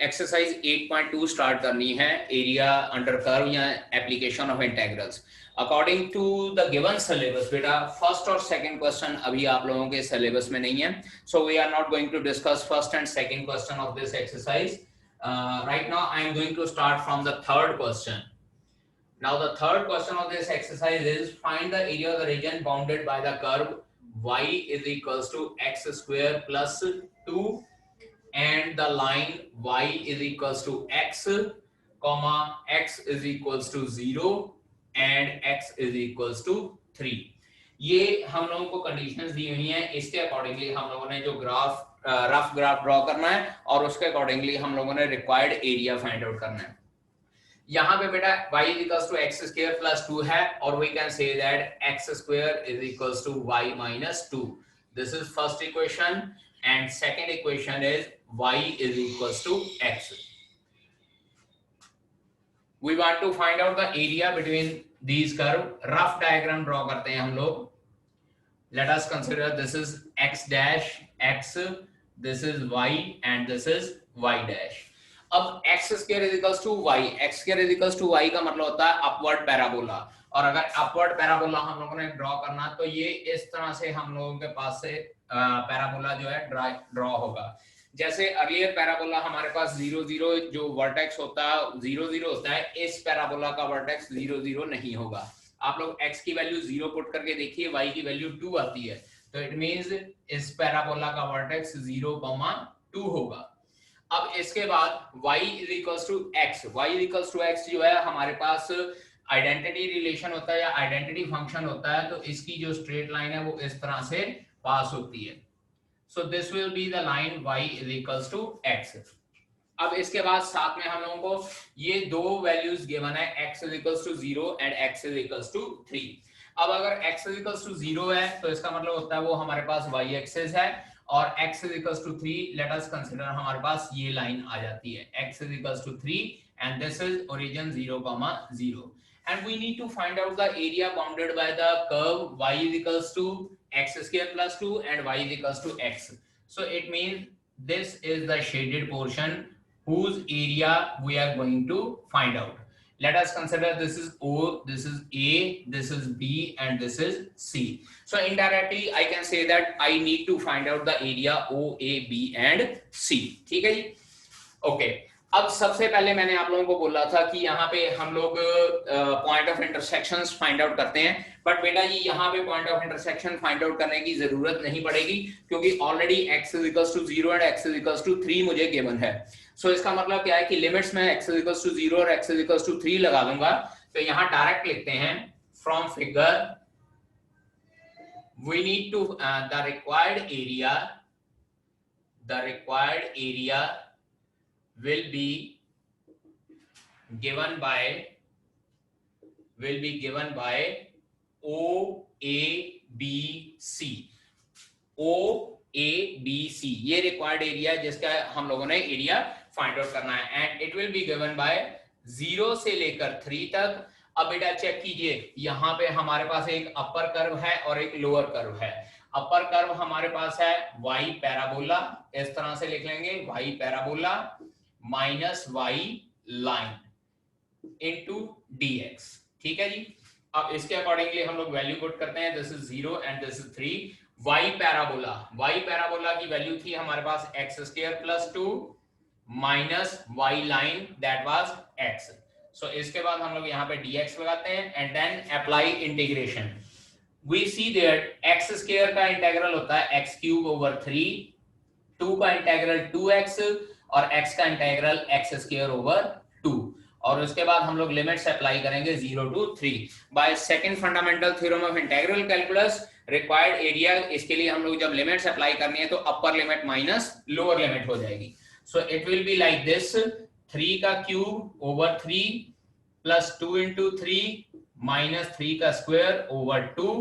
Exercise 8.2 start करनी है, area under curve या application of integrals according to the given syllabus. बेटा first और सेकंड क्वेश्चन अभी आप लोगों के सिलेबस में नहीं है, so we are not going to discuss first and second question of this exercise. Right now I am going to start from the third question. Now the third question of this exercise is find the area of the region bounded by the curve y is equals to x square plus 2 and the line y is equals to x comma x is equals to 0 and x is equals to 3। ये हम लोगों को conditions दी हुई हैं, इसके accordingly हम लोगों ने जो रफ ग्राफ ड्रॉ करना है और उसके अकॉर्डिंगली हम लोगों ने रिक्वायर्ड एरिया फाइंड आउट करना है। यहाँ पे बेटा y is equals to x square plus 2 है और we can say that x square is equals to y minus 2. This is first equation and second equation is y is equals to x. We want to find out the area between these curve. Rough diagram draw करते हैं हम लोग। Let us consider this is x dash x, this is y and this is y dash. अब x square is equals to y, x square is equals to y का मतलब होता है upward parabola, और अगर अपवर्ड पैराबोला हम लोगों ने ड्रॉ करना तो ये इस तरह से हम लोगों के पास से पैराबोला जो है ड्रॉ होगा। जैसे अर्लियर पैराबोला हमारे पास 0 0 जो वर्टेक्स होता है 0 0 होता है, इस पैराबोला का वर्टेक्स 0 0 नहीं होगा। आप लोग x की वैल्यू 0 पुट करके देखिए, y की वैल्यू 2 आती है, तो इट मींस इस पैराबोला का वर्टेक्स 0,2 होगा। अब इसके बाद y is equals to x, y is equals to x जो है हमारे पास आइडेंटिटी रिलेशन होता है या आइडेंटिटी फंक्शन होता है, तो इसकी जो स्ट्रेट लाइन है वो इस तरह से पास होती है। So this will be the line y is equals to x। अब इसके बाद साथ में हम लोगों को ये दो वैल्यूज गिवन है, x is equals to 0 and x is equals to 3। अब अगर x is equals to 0 है तो इसका मतलब होता है वो हमारे पास y एक्सिस है, और x is equals to 3 let us consider हमारे पास ये लाइन आ जाती है, x is equals to 3 and this is origin 0,0 and we need to find out the area bounded by the curve y is equals to x square plus 2 and y is equals to x। So it means this is the shaded portion whose area we are going to find out। Let us consider this is O, this is A, this is B and this is C। So indirectly I can say that I need to find out the area O, A, B and C। ठीक है जी, okay. अब सबसे पहले मैंने आप लोगों को बोला था कि यहाँ पे हम लोग point of intersections find out करते हैं, बट बेटा ये यहाँ पे point of intersection find out करने की जरूरत नहीं पड़ेगी क्योंकि already x is equals to 0 and x is equals to 3 मुझे गिवन है। सो इसका मतलब क्या है कि लिमिट्स में x is equals to 0 और x is equals to 3 लगा दूंगा, तो यहाँ डायरेक्ट लिखते हैं from figure we need to the required area will be given by O A B C। O A B C ये रिक्वायर्ड एरिया जिसका हम लोगों ने एरिया फाइंड आउट करना है, and it will be given by 0 से लेकर 3 तक। अब बेटा चेक कीजिए, यहाँ पे हमारे पास एक अपर कर्व है और एक लोअर कर्व है। अपर कर्व हमारे पास है y पैराबोला, इस तरह से लिख लेंगे y parabola minus y line into dx। ठीक है जी, अब इसके अकॉर्डिंगली हम लोग वैल्यू पुट करते हैं, this is 0 and this is 3। y parabola की वैल्यू थी हमारे पास x square plus 2 minus y line that was x। So इसके बाद हम लोग यहाँ पे dx लगाते हैं and then apply integration. We see that x square का इंटीग्रल होता है x क्यूब ओवर 3, 2 का इंटीग्रल 2x और x का इंटीग्रल x स्क्वायर ओवर 2, और उसके बाद हम लोग लिमिट्स अप्लाई करेंगे 0 to 3 by second fundamental theorem of integral calculus. Required area, इसके लिए हम लोग जब लिमिट्स अप्लाई करनी है तो upper limit minus lower limit हो जाएगी। So it will be like this, 3 का cube over 3 plus 2 into 3 minus 3 का स्क्वायर ओवर 2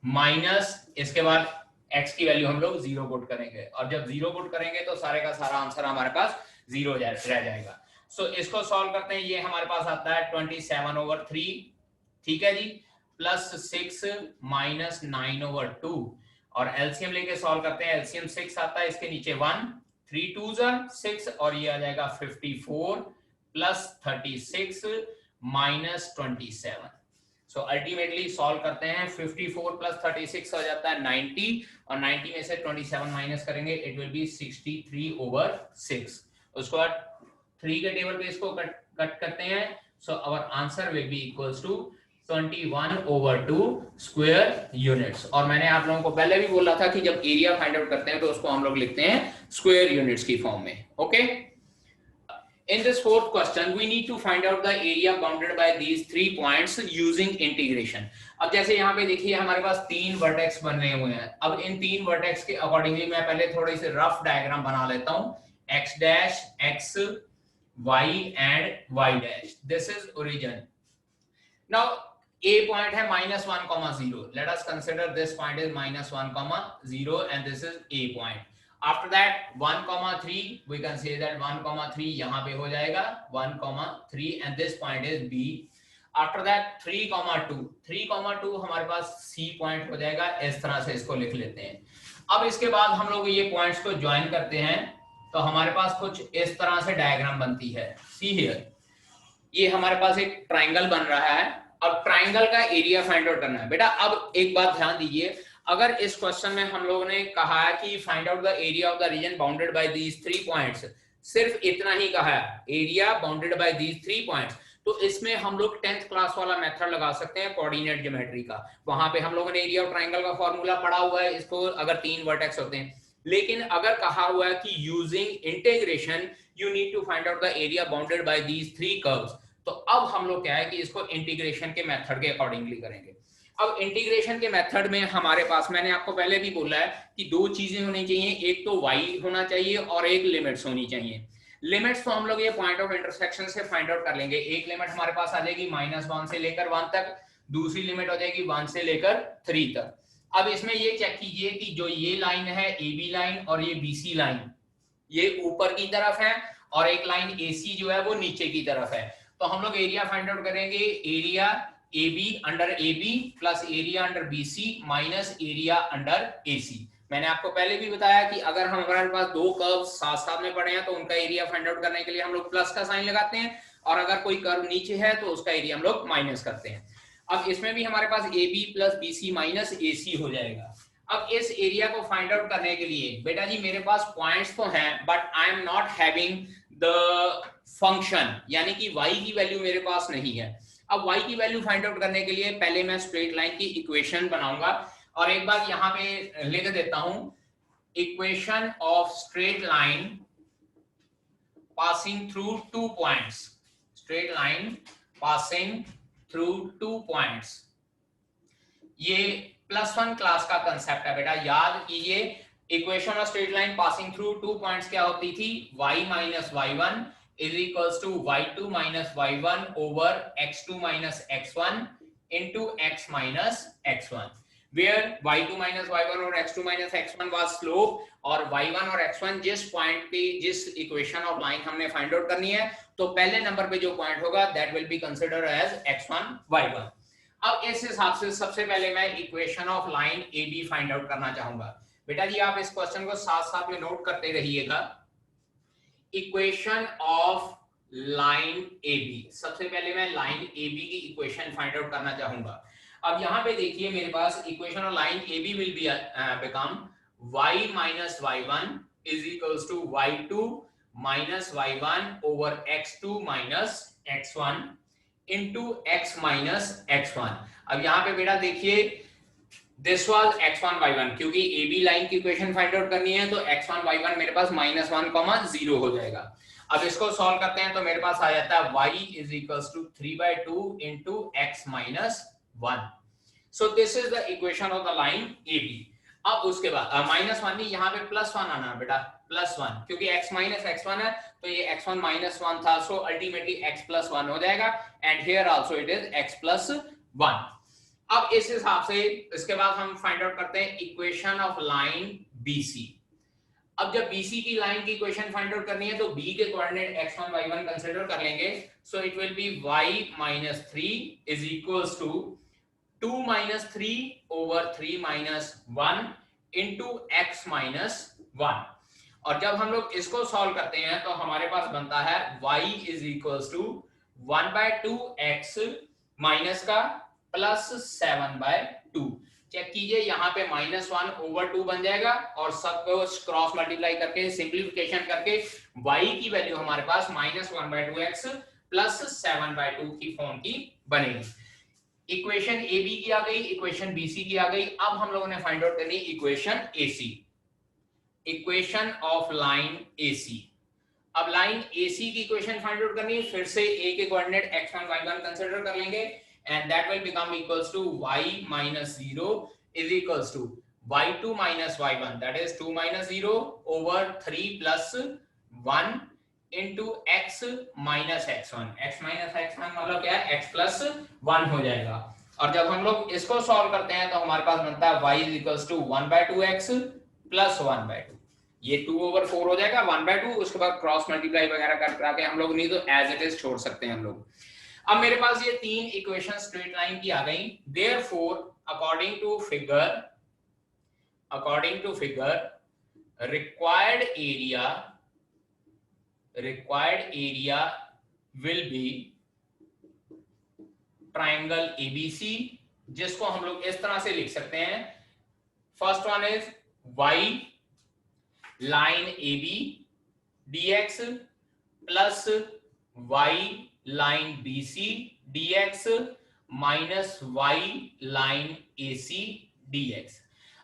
माइनस इसके बाद x की वैल्यू हम लोग 0 पुट करेंगे, और जब 0 पुट करेंगे तो सारे का सारा आंसर हमारे पास 0 रह जाएगा। सो इसको सॉल्व करते हैं, ये हमारे पास आता है 27 over 3, ठीक है जी, प्लस 6 माइनस 9 over 2, और एलसीएम लेके सॉल्व करते हैं, एलसीएम 6 आता है, इसके नीचे 1, 3 2 जा 6 और ये आ जाएगा 54 plus 36 minus 27। So ultimately solve करते हैं, 54 प्लस 36 हो जाता है 90 और 90 में से 27 माइनस करेंगे, इट विल बी 63/6। उसके बाद 3 के टेबल पे इसको कट करते हैं, so our answer will be equals to 21/2 square units. और मैंने आप लोगों को पहले भी बोला था कि जब एरिया फाइंड आउट करते हैं तो उसको हम लोग लिखते हैं स्क्वायर यूनिट्स की फॉर्म में। Okay, in this fourth question we need to find out the area bounded by these 3 points using integration। अब जैसे यहाँ पे देखिए हमारे पास 3 वर्टेक्स बने हुए हैं। अब इन 3 वर्टेक्स के अकॉर्डिंगली मैं पहले थोड़ी सी रफ डायग्राम बना लेता हूँ, x dash x y and y dash, this is origin। now a point है -1,0, let us consider this point is -1,0 and this is a point। after that 1,3 we can say that 1,3 यहाँ पे हो जाएगा 1,3 and this point is b। after that 3,2 हमारे पास c point हो जाएगा। इस तरह से इसको लिख लेते हैं। अब इसके बाद हम लोग ये पॉइंट्स को ज्वाइन करते हैं तो हमारे पास कुछ इस तरह से डायग्राम बनती है। सी हियर, ये हमारे पास एक ट्राइंगल बन रहा है। अब ट्राइंगल का एरिया फाइंड आउट करना है। बेटा अब एक बात ध्यान दीजिए, अगर इस क्वेश्चन में हम लोगों ने कहा है कि find out the area of the reason bounded by these 3 points, सिर्फ इतना ही कहा है, area bounded by these 3 points, तो इसमें हम लोग 10th क्लास वाला मेथड लगा सकते हैं कोऑर्डिनेट ज्योमेट्री का। वहां पे हम लोगों ने एरिया ऑफ ट्राइंगल का फॉर्मूला पढ़ा हुआ है, इसको अगर 3 वर्टेक्स होते हैं। लेकिन अगर कहा हुआ है कि using integration you need to find out the area bounded by these 3 curves, तो अब हम लोग क्या है कि इसको इंटीग्रेशन के मेथड के अकॉर्डिंगली करेंगे। अब इंटीग्रेशन के मेथड में हमारे पास, मैंने आपको पहले भी बोला है कि 2 चीजें होनी चाहिए, एक तो y होना चाहिए और एक लिमिट्स होनी चाहिए। लिमिट्स तो हम लोग ये पॉइंट ऑफ इंटरसेक्शन से फाइंड आउट कर लेंगे। एक लिमिट हमारे पास आ जाएगी -1 से लेकर 1 तक, दूसरी लिमिट हो जाएगी 1 से लेकर 3 तक। अब इसमें ये चेक कीजिए कि जो ये लाइन है AB लाइन और ये BC लाइन, ये ऊपर की तरफ है और एक लाइन AC जो है वो नीचे की तरफ है। तो हम लोग एरिया फाइंड आउट करेंगे, area AB under AB plus area under BC minus area under AC। मैंने आपको पहले भी बताया कि अगर हमारे पास 2 कर्व साथ साथ में पड़े हैं तो उनका एरिया फाइंड आउट करने के लिए हम लोग प्लस का साइन लगाते हैं, और अगर कोई कर्व नीचे है तो उसका एरिया हम लोग माइनस करते हैं। अब इसमें भी हमारे पास AB plus BC minus AC हो जाएगा। अब इस एरिया को फाइंड आउट करने के लिए बेटा जी मेरे पास पॉइंट्स तो हैं, but I am not having the function, यानी कि y की वैल्यू मेरे पास नहीं है। अब y की वैल्यू फाइंड आउट करने के लिए पहले मैं स्ट्रेट लाइन की इक्वेशन बनाऊंगा, और एक बार यहां पे लिख देता हूं, equation of straight line passing through 2 points, straight line passing through 2 points. ये +1 क्लास का कंसेप्ट है बेटा, याद कीजिए। Equation of straight line passing through 2 points क्या होती थी, y minus y1 is equals to y2 minus y1 over x2 minus x1 into x minus x1, where y2 minus y1 और x2 minus x1 was slope, और y1 और x1 जिस point पे जिस equation of line हमने find out करनी है, तो पहले नंबर पे जो पॉइंट होगा that will be considered as x1 y1। अब इस हिसाब से सबसे पहले मैं equation of line AB find out करना चाहूंगा। बेटा जी आप इस क्वेश्चन को साथ साथ में नोट करते रहिएगा। इक्वेशन ऑफ लाइन AB, सबसे पहले मैं लाइन AB की इक्वेशन फाइंड आउट करना चाहूंगा। अब यहाँ पे देखिए मेरे पास equation of line AB will be become y minus y1 is equals to y2 minus y1 over x2 minus x1 into x minus x1। अब यहाँ पे बेटा देखिए दिस वाज x1 y1, क्योंकि AB लाइन की इक्वेशन फाइंड आउट करनी है तो x1 y1 मेरे पास -1, 0 हो जाएगा। अब इसको सॉल्व करते हैं तो मेरे पास आ जाता है y is equals to 3/2 into x minus 1। So this is the equation of the line AB। अब उसके बाद -1 नहीं, यहाँ पे +1 आना बेटा, +1, क्योंकि x minus x1 है तो ये x1 -1 था, so ultimately x plus 1 हो जाएगा, and here also it is x plus 1। अब इस हिसाब से इसके बाद हम फाइंड आउट करते हैं इक्वेशन ऑफ लाइन BC। अब जब BC की लाइन की इक्वेशन फाइंड आउट करनी है तो B के कोऑर्डिनेट x1 y1 कंसीडर कर लेंगे, so it will B y minus 3 is equals to 2 minus 3 over 3 minus 1 into x minus 1। और जब हम लोग इसको सॉल्व करते हैं तो हमारे पास बनता है y is equals to 1/2x minus का प्लस 7/2। चेक कीजिए यहाँ पे -1/2 बन जाएगा और सबको क्रॉस मल्टीप्लाई करके सिंप्लीफिकेशन करके y की वैल्यू हमारे पास -1/2x प्लस 7/2 की फॉर्म की बनेगी। इक्वेशन ए बी की आ गई, इक्वेशन बी सी की आ गई। अब हम लोगों ने फाइंड आउट करनी equation A C, equation of line A C. अब लाइन ए सी की इक्वेशन फाइंड आउट करनी है, फिर से ए के कोऑर्डिनेट x1 y1 कंसीडर कर लेंगे and that will become equals to y minus 0 is equals to y2 minus y1 that is 2 minus 0 over 3 plus 1 into x minus x1। x minus x1 मतलब क्या है, x plus 1 हो जाएगा। और जब हम लोग इसको सॉल्व करते हैं तो हमारे पास बनता है y is equals to 1/2x plus 1/2। ये 2/4 हो जाएगा 1/2, उसके बाद क्रॉस मल्टीप्लाई वगैरह करके हम लोग नहीं तो एज इट इज छोड़ सकते हैं हम लोग। अब मेरे पास ये तीन इक्वेशन स्ट्रेट लाइन की आ गई। Therefore according to figure required area will be triangle ABC, जिसको हम लोग इस तरह से लिख सकते हैं। First one is y line AB dx plus y line BC dx minus y line AC dx।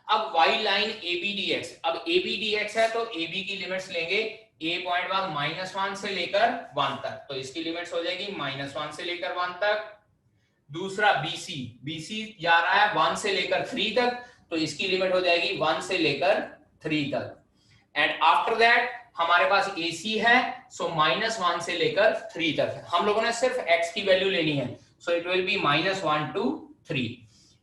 अब y लाइन AB dx, अब AB dx है तो AB की लिमिट्स लेंगे a पॉइंट बाद -1 से लेकर 1 तक, तो इसकी लिमिट्स हो जाएगी -1 से लेकर 1 तक। दूसरा BC जा रहा है 1 से लेकर 3 तक, तो इसकी लिमिट हो जाएगी 1 से लेकर 3 तक। एंड आफ्टर दैट हमारे पास AC है, सो -1 से लेकर 3 तक। हम लोगों ने सिर्फ x की वैल्यू लेनी है, so it will B -1 to 3।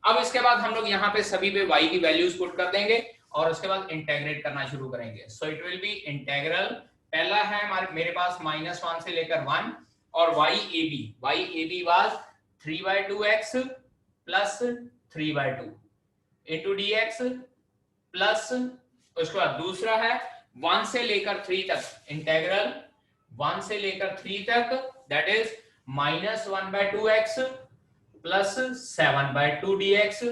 अब इसके बाद हम लोग यहाँ पे सभी पे y की वैल्यूज पुट कर देंगे और उसके बाद इंटेग्रेट करना शुरू करेंगे। So it will B integral, पहला है मेरे पास -1 से लेकर 1 और y was 3/2x plus 3/2 into dx plus, उसके बाद दूसरा है 1 से लेकर 3 तक, इंटेग्रल 1 से लेकर 3 तक, that is -1/2x plus 7/2 dx।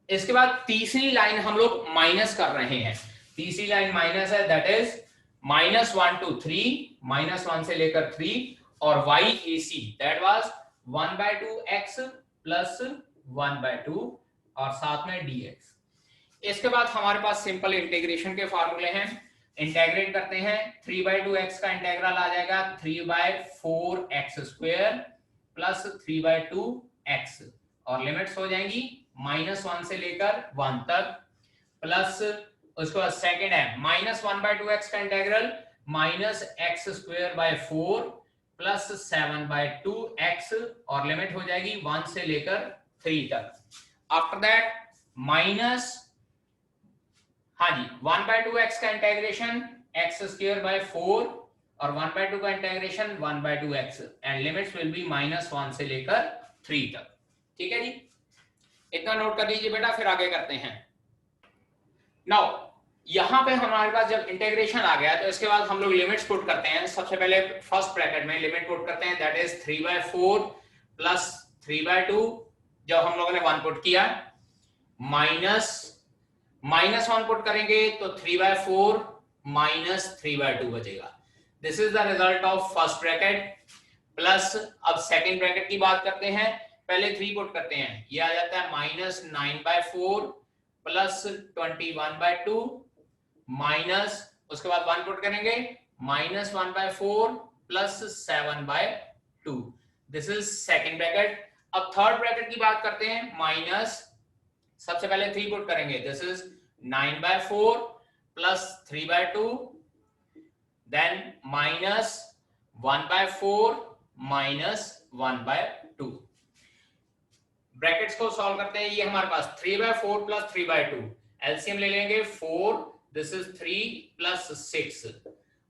इसके बाद तीसरी लाइन हम लोग माइनस कर रहे हैं, तीसरी लाइन माइनस है, दैट इज -1 to 3, -1 से लेकर 3 और YAC that was 1/2x plus 1/2 और साथ में dx। इसके बाद हमारे पास सिंपल इंटीग्रेशन के फार्मूले हैं, इंटीग्रेट करते हैं। 3/2x का इंटीग्रल आ जाएगा 3/4x² प्लस 3/2x और लिमिट्स हो जाएंगी -1 से लेकर 1 तक, प्लस उसके बाद सेकंड है -1/2x का इंटीग्रल -x² 4 प्लस 7/2x और लिमिट हो जाएगी 1 से लेकर 3 तक। आफ्टर दैट माइनस 1/2x का इंटीग्रेशन x² 4 और 1/2 का integration 1/2x and limits will be -1 से लेकर 3 तक। ठीक है जी, इतना नोट कर लीजिए बेटा, फिर आगे करते हैं। नाउ यहां पे हमारे पास जब इंटीग्रेशन आ गया तो इसके बाद हम लोग लिमिट्स पुट करते हैं। सबसे पहले फर्स्ट ब्रैकेट में लिमिट पुट करते हैं, दैट इज 3/4 प्लस 3/2, जब हम लोगों ने 1 पुट किया, -1 पुट करेंगे तो 3/4 माइनस 3/2 बचेगा। This is the result of first bracket. Plus अब सेकंड ब्रैकेट की बात करते हैं, पहले 3 पुट करते हैं, ये आ जाता है -9/4 प्लस 21/2 माइनस, उसके बाद 1 पुट करेंगे -1/4 plus 7/2। This is second bracket. अब थर्ड ब्रैकेट की बात करते हैं, माइनस, सबसे पहले 3 पुट करेंगे, this is 9/4 plus 3/2, then minus 1/4 minus 1/2। Brackets को सॉल्व करते हैं, ये हमारे पास 3/4 प्लस 3/2, एलसीएम ले लेंगे 4, this is 3 plus 6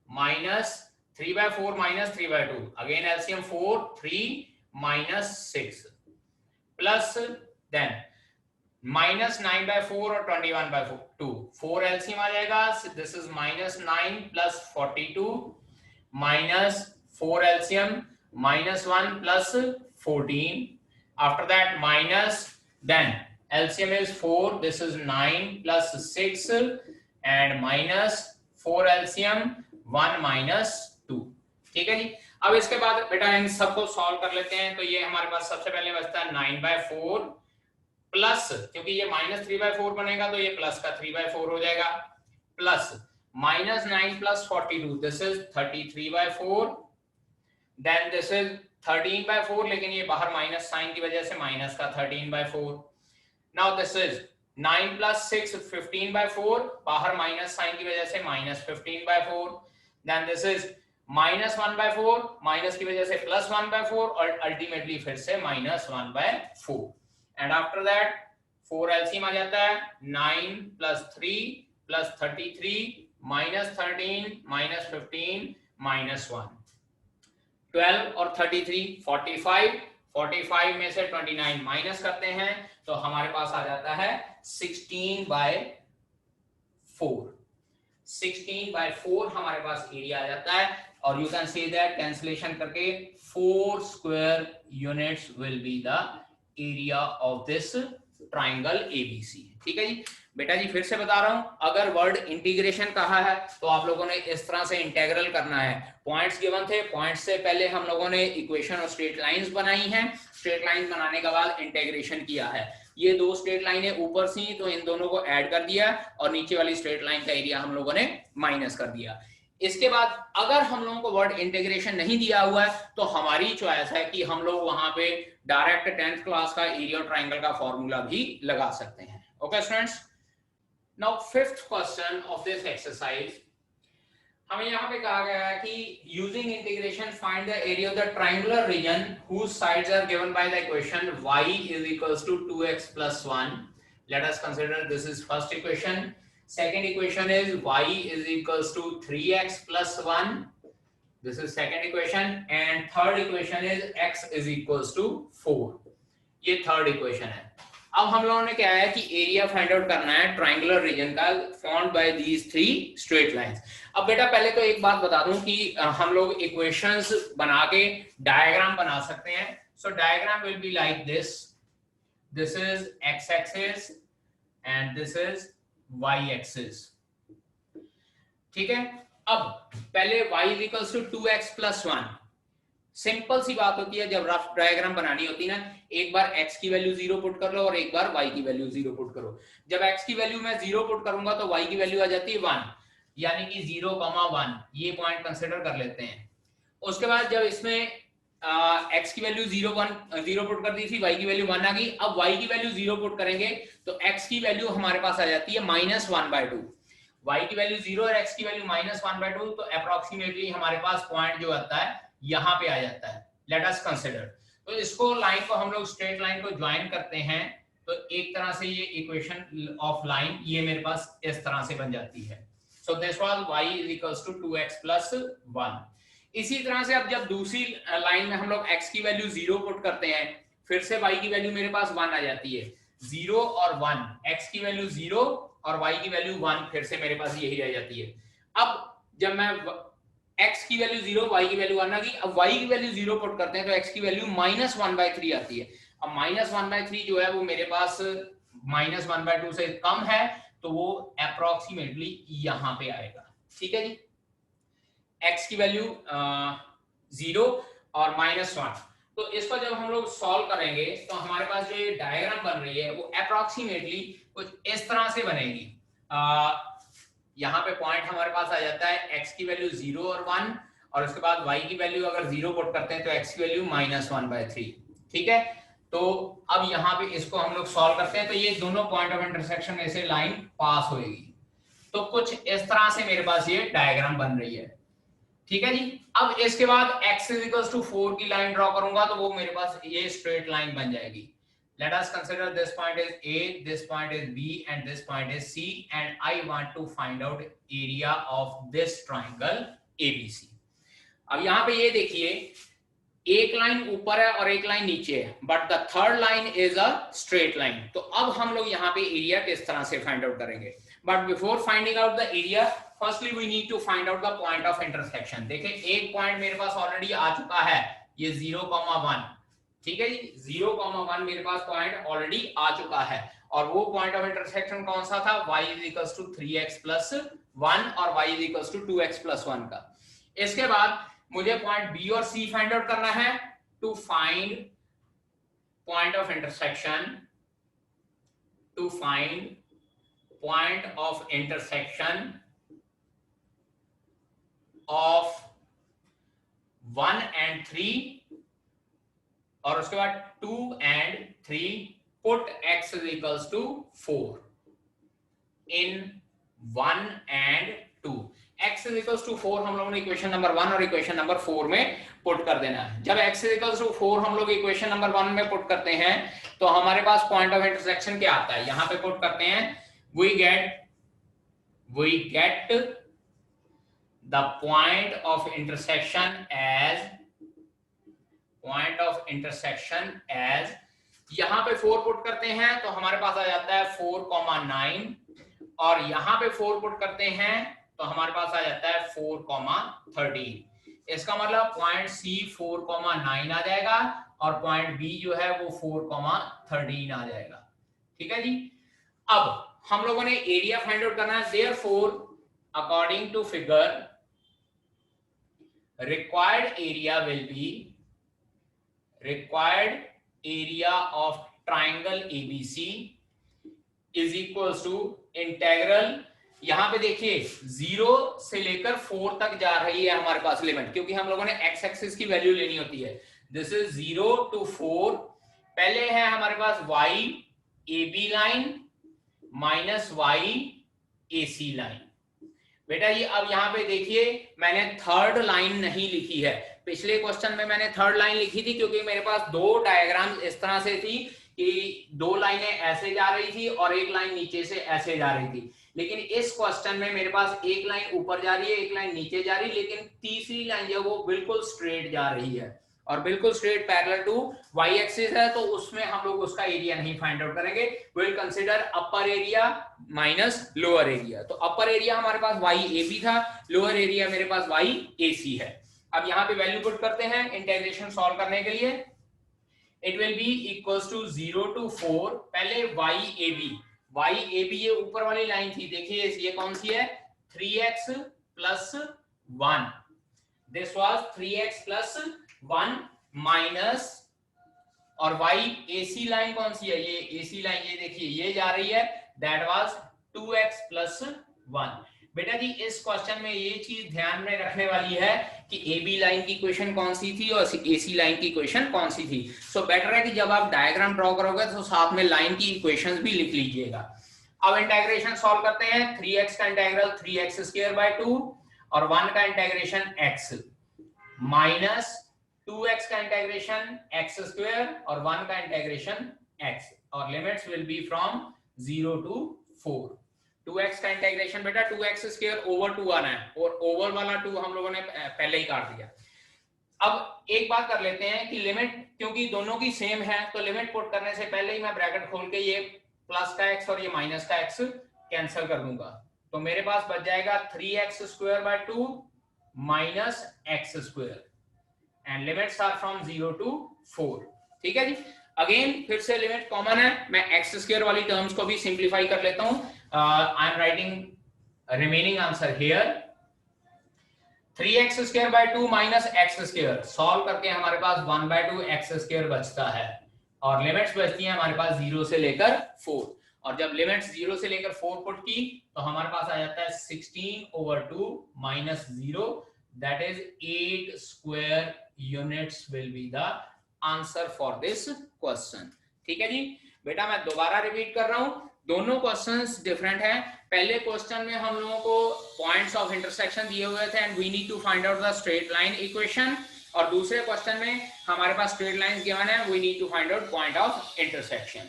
minus 3/4 minus 3/2, again LCM 4, 3 minus 6 plus, then minus 9/4 और 21/2, 4 एलसीएम आ जाएगा, this is minus 9 plus 42 minus 4 LCM minus 1 plus 14, after that minus, then LCM is 4, this is 9 plus 6 and minus 4 LCM 1 minus 2। ठीक है जी। अब इसके बाद बेटा इन सबको सॉल्व कर लेते हैं। तो ये हमारे पास सबसे पहले बचता है 9/4 प्लस, क्योंकि ये माइनस 3/4 बनेगा तो ये प्लस का 3/4 हो जाएगा, plus minus 9 plus 42, this is 33/4, then this is 13/4, लेकिन ये बाहर माइनस साइन की वजह से माइनस का 13/4। नाउ दिस इज 9 प्लस 6 15/4, बाहर माइनस साइन की वजह से minus 15/4, then this is minus 1/4, minus की वजह से प्लस 1/4 और अल्टीमेटली फिर से minus 1/4। And after that 4 LCM आ जाता है, 9 plus 3 plus 33 minus 13 minus 15 minus 1, 12 और 33 45, 45 में से 29 माइनस करते हैं तो हमारे पास आ जाता है 16/4, 16/4 हमारे पास एरिया आ जाता है। और you can see that cancellation करके 4 square units will be the area of this triangle ABC. ठीक है जी। बेटा जी फिर से बता रहा हूं, अगर वर्ड इंटीग्रेशन कहा है तो आप लोगों ने इस तरह से इंटीग्रल करना है। पॉइंट्स गिवन थे, पॉइंट्स से पहले हम लोगों ने इक्वेशन और स्ट्रेट लाइंस बनाई हैं, स्ट्रेट लाइंस बनाने के बाद इंटीग्रेशन किया है। ये दो स्ट्रेट लाइनें ऊपर सी तो इन दोनों को ऐड कर दिया और नीचे वाली स्ट्रेट लाइन का एरिया हम लोगों ने माइनस कर दिया। इसके बाद अगर हम लोगों को वर्ड इंटीग्रेशन नहीं दिया हुआ है तो हमारी चॉइस है कि हम लोग वहां पे डायरेक्ट 10th क्लास का एरिया ट्राइंगल का फॉर्मूला भी लगा सकते हैं। Okay students, now fifth question of this exercise, हमें यहाँ पे कहा गया है कि using integration find the area of the triangular region whose sides are given by the equation y is equals to 2x plus 1। let us consider this is first equation, second equation is y is equals to 3x plus 1, this is second equation, and third equation is x is equals to 4, ये third equation है। अब हम लोगों ने क्या है कि area find out करना है ट्रायंगुलर रीजन का formed by these three straight lines. अब बेटा पहले तो एक बात बता दूं कि हम लोग इक्वेशंस बना के डायग्राम बना सकते हैं। So diagram will be like this, this is x axis and this is y axis. ठीक है। अब पहले y is equals to 2x plus 1। Simple सी बात होती है जब रफ डायग्राम बनानी होती है ना, एक बार x की वैल्यू 0 पुट कर लो और एक बार y की वैल्यू 0 पुट करो। जब x की वैल्यू मैं 0 पुट करूंगा तो y की वैल्यू आ जाती है 1, यानी कि 0,1, ये पॉइंट कंसीडर कर लेते हैं। उसके बाद जब इसमें x की वैल्यू 0 पुट कर दी थी, y की वैल्यू 1 आ गई। अब y की वैल्यू 0 पुट करेंगे तो x की वैल्यू हमारे पास आ जाती है -1/2। y की वैल्यू 0 और x की वैल्यू -1/2, तो अप्रोक्सीमेटली हमारे पास पॉइंट जो आता है यहाँ पे आ जाता है। लेट अस कंसीडर, तो इसको लाइन को हम लोग स्ट्रेट लाइन को ज्वाइन करते हैं तो एक तरह से ये इक्वेशन ऑफ लाइन ये मेरे पास इस तरह से बन जाती है। So this was y is equals to 2x plus 1। इसी तरह से अब जब दूसरी लाइन में हम लोग x की वैल्यू 0 पुट करते हैं, फिर से y की वैल्यू मेरे पास 1 आ जाती है। 0 और 1, x की वैल्यू 0 और y की वैल्यू 1, फिर से मेरे पास यही रह जाती है। अब जब मैं x की वैल्यू 0, y की वैल्यू 1 आ गई। अब y की वैल्यू 0 पुट करते हैं तो x की वैल्यू -1/3 आती है। अब -1/3 जो है वो मेरे पास -1/2 से कम है, तो वो अप्रोक्सीमेटली यहां पे आएगा। ठीक है जी। x की वैल्यू 0 और -1, तो इसको जब हम लोग सॉल्व करेंगे तो हमारे पास जो ये डायग्राम बन रही है वो अप्रोक्सीमेटली कुछ इस तरह से बनेगी। यहाँ पे पॉइंट हमारे पास आ जाता है x की वैल्यू 0 और 1, और उसके बाद y की वैल्यू अगर 0 पुट करते हैं तो x की वैल्यू -1/3। ठीक है। तो अब यहाँ पे इसको हम लोग सॉल्व करते हैं तो ये दोनों पॉइंट ऑफ इंटरसेक्शन में से लाइन पास होगी। तो कुछ इस तरह से मेरे पास ये डायग्राम बन रही है। ठीक है जी। अब इसके बाद x = 4 की लाइन ड्रॉ करूंगा तो वो मेरे पास ये स्ट्रेट लाइन बन जाएगी। Let us consider this point is A, this point is B, and this point is C, and I want to find out area of this triangle ABC. अब यहाँ पे ये देखिए एक लाइन ऊपर है और एक लाइन नीचे है, but the third line is a straight line. तो अब हम लोग यहाँ पे एरिया किस तरह से फाइंड आउट करेंगे? But before finding out the area, firstly we need to find out the point of intersection. देखिए एक पॉइंट मेरे पास ऑलरेडी आ चुका है, ये 0,1, ठीक है जी, 0,1 मेरे पास पॉइंट ऑलरेडी आ चुका है, और वो पॉइंट ऑफ इंटरसेक्शन कौन सा था? y = 3x+1 और y = 2x+1 का। इसके बाद मुझे पॉइंट बी और सी फाइंड आउट करना है। To find point of intersection, to find point of intersection of 1 and 3, और उसके बाद 2 and 3, put x = 4 in 1 and 2। x = 4 हम लोगों ने इक्वेशन नंबर 1 और इक्वेशन नंबर 4 में पुट कर देना है। जब x = 4 हम लोग इक्वेशन नंबर 1 में पुट करते हैं तो हमारे पास पॉइंट ऑफ इंटरसेक्शन क्या आता है? यहां पे पुट करते हैं, we get the point of intersection as यहां पे 4 पुट करते हैं तो हमारे पास आ जाता है 4,9, और यहां पे 4 पुट करते हैं तो हमारे पास आ जाता है 4,13। इसका मतलब पॉइंट सी 4,9 आ जाएगा और पॉइंट बी जो है वो 4,13 आ जाएगा। ठीक है जी। अब हम लोगों ने एरिया फाइंड आउट करना है। Therefore according to figure, required area of triangle ABC is equals to integral, यहां पे देखिए 0 से लेकर 4 तक जा रही है हमारे पास लिमिट, क्योंकि हम लोगों ने x एक्सिस की वैल्यू लेनी होती है। This is 0 to 4। पहले है हमारे पास y AB line minus y AC line. बेटा ये अब यहाँ पे देखिए मैंने थर्ड लाइन नहीं लिखी है। पिछले क्वेश्चन में मैंने थर्ड लाइन लिखी थी क्योंकि मेरे पास दो डायग्राम इस तरह से थी कि दो लाइनें ऐसे जा रही थी और एक लाइन नीचे से ऐसे जा रही थी। लेकिन इस क्वेश्चन में मेरे पास एक लाइन ऊपर जा रही है, एक लाइन नीचे जा रही है, लेकिन तीसरी लाइन जो वो बिल्कुल स्ट्रेट जा रही है और बिल्कुल straight parallel to y axis है, तो उसमें हम लोग उसका एरिया नहीं फाइंड आउट करेंगे। We will consider upper area minus lower area. तो अपर एरिया हमारे पास y AB था, लोअर एरिया मेरे पास y AC है। अब यहाँ पे वैल्यू पुट करते हैं इंटीग्रेशन सॉल्व करने के लिए। It will be equals to 0 to 4। पहले y AB ये ऊपर वाली लाइन थी, देखिए ये कौन सी है? 3x plus 1। This was 3x plus 1 minus, और y AC लाइन कौन सी है? ये AC लाइन, ये देखिए ये जा रही है, दैट वाज 2x plus 1। बेटा जी इस क्वेश्चन में ये चीज ध्यान में रखने वाली है कि AB लाइन की इक्वेशन कौन सी थी और AC लाइन की इक्वेशन कौन सी थी। सो बेटर है कि जब आप डायग्राम ड्रॉ करोगे तो साथ में लाइन की इक्वेशंस भी लिख लीजिएगा। अब इंटीग्रेशन सॉल्व करते हैं। 3x का इंटीग्रल 3x² 2 और 1 का इंटीग्रेशन x माइनस 2x का इंटीग्रेशन x² और 1 का इंटीग्रेशन x, और limits will be from 0 to 4। 2x का इंटीग्रेशन बेटा 2x² over 2 आना है, और ओवर वाला 2 हम लोगों ने पहले ही काट दिया। अब एक बात कर लेते हैं कि लिमिट क्योंकि दोनों की सेम है तो लिमिट पुट करने से पहले ही मैं ब्रैकेट खोल के ये प्लस का x और ये माइनस का x कैंसिल कर दूंगा। तो मेरे पास बच जाएगा 3x² 2 minus x² and limits are from 0 to 4। ठीक है जी। अगेन फिर से लिमिट कॉमन है, मैं x² वाली टर्म्स को भी सिंप्लीफाई कर लेता हूं। I am writing remaining answer here. 3x² 2 minus x², solve करके हमारे पास 1/2 x² बचता है, और लिमिट्स बचती हैं हमारे पास 0 से लेकर 4। और जब लिमिट्स 0 से लेकर 4 पुट की तो हमारे पास आ जाता है 16/2 minus 0, that is 8 square units will be the answer for this question. ठीक है जी। बेटा मैं दोबारा रिपीट कर रहा हूं, दोनों क्वेश्चंस डिफरेंट हैं। पहले क्वेश्चन में हम लोगों को पॉइंट्स ऑफ इंटरसेक्शन दिए हुए थे and we need to find out the straight line equation, और दूसरे क्वेश्चन में हमारे पास स्ट्रेट लाइंस गिवन है, we need to find out point of intersection.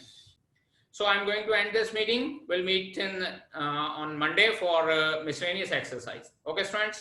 So I'm going to end this meeting. We'll meet in on Monday for miscellaneous exercise. Okay, students.